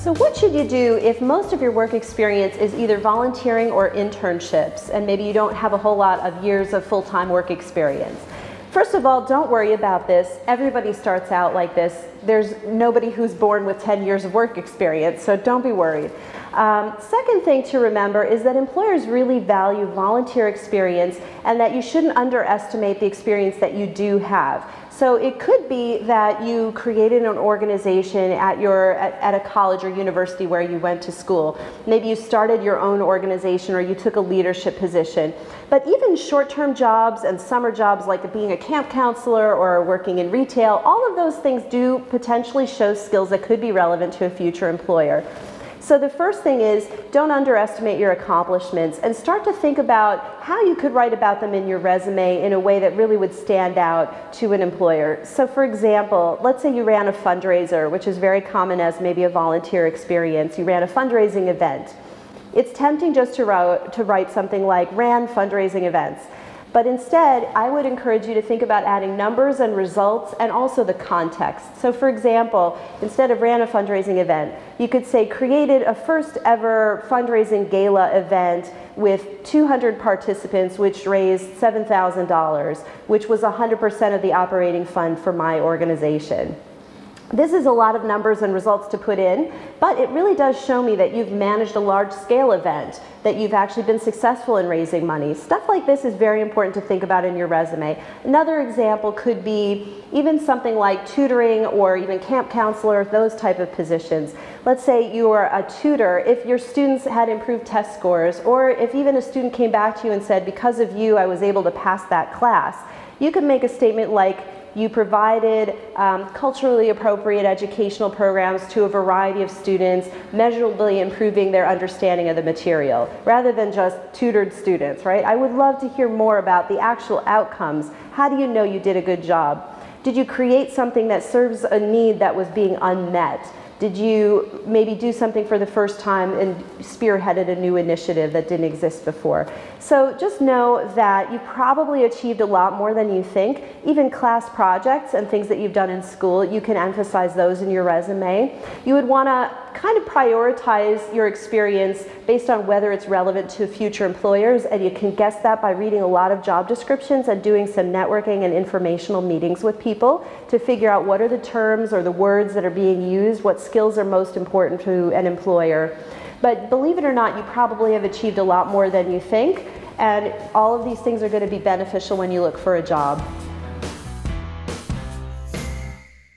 So what should you do if most of your work experience is either volunteering or internships, and maybe you don't have a whole lot of years of full-time work experience? First of all, don't worry about this. Everybody starts out like this. There's nobody who's born with 10 years of work experience, so don't be worried. Second thing to remember is that employers really value volunteer experience and that you shouldn't underestimate the experience that you do have. So it could be that you created an organization at a college or university where you went to school. Maybe you started your own organization or you took a leadership position. But even short-term jobs and summer jobs like being a camp counselor or working in retail, all of those things do potentially show skills that could be relevant to a future employer. So the first thing is, don't underestimate your accomplishments and start to think about how you could write about them in your resume in a way that really would stand out to an employer. So for example, let's say you ran a fundraiser, which is very common as maybe a volunteer experience. You ran a fundraising event. It's tempting just to write something like ran fundraising events. But instead, I would encourage you to think about adding numbers and results and also the context. So for example, instead of ran a fundraising event, you could say created a first ever fundraising gala event with 200 participants, which raised $7,000, which was 100% of the operating fund for my organization. This is a lot of numbers and results to put in, but it really does show me that you've managed a large-scale event, that you've actually been successful in raising money. Stuff like this is very important to think about in your resume. Another example could be even something like tutoring or even camp counselor, those type of positions. Let's say you are a tutor. If your students had improved test scores, or if even a student came back to you and said, because of you, I was able to pass that class, you could make a statement like, you provided culturally appropriate educational programs to a variety of students, measurably improving their understanding of the material, rather than just tutored students, right? I would love to hear more about the actual outcomes. How do you know you did a good job? Did you create something that serves a need that was being unmet? Did you maybe do something for the first time and spearheaded a new initiative that didn't exist before? So just know that you probably achieved a lot more than you think. Even class projects and things that you've done in school, you can emphasize those in your resume. You would want to kind of prioritize your experience based on whether it's relevant to future employers, and you can guess that by reading a lot of job descriptions and doing some networking and informational meetings with people to figure out what are the terms or the words that are being used, what skills are most important to an employer. But believe it or not, you probably have achieved a lot more than you think, and all of these things are going to be beneficial when you look for a job.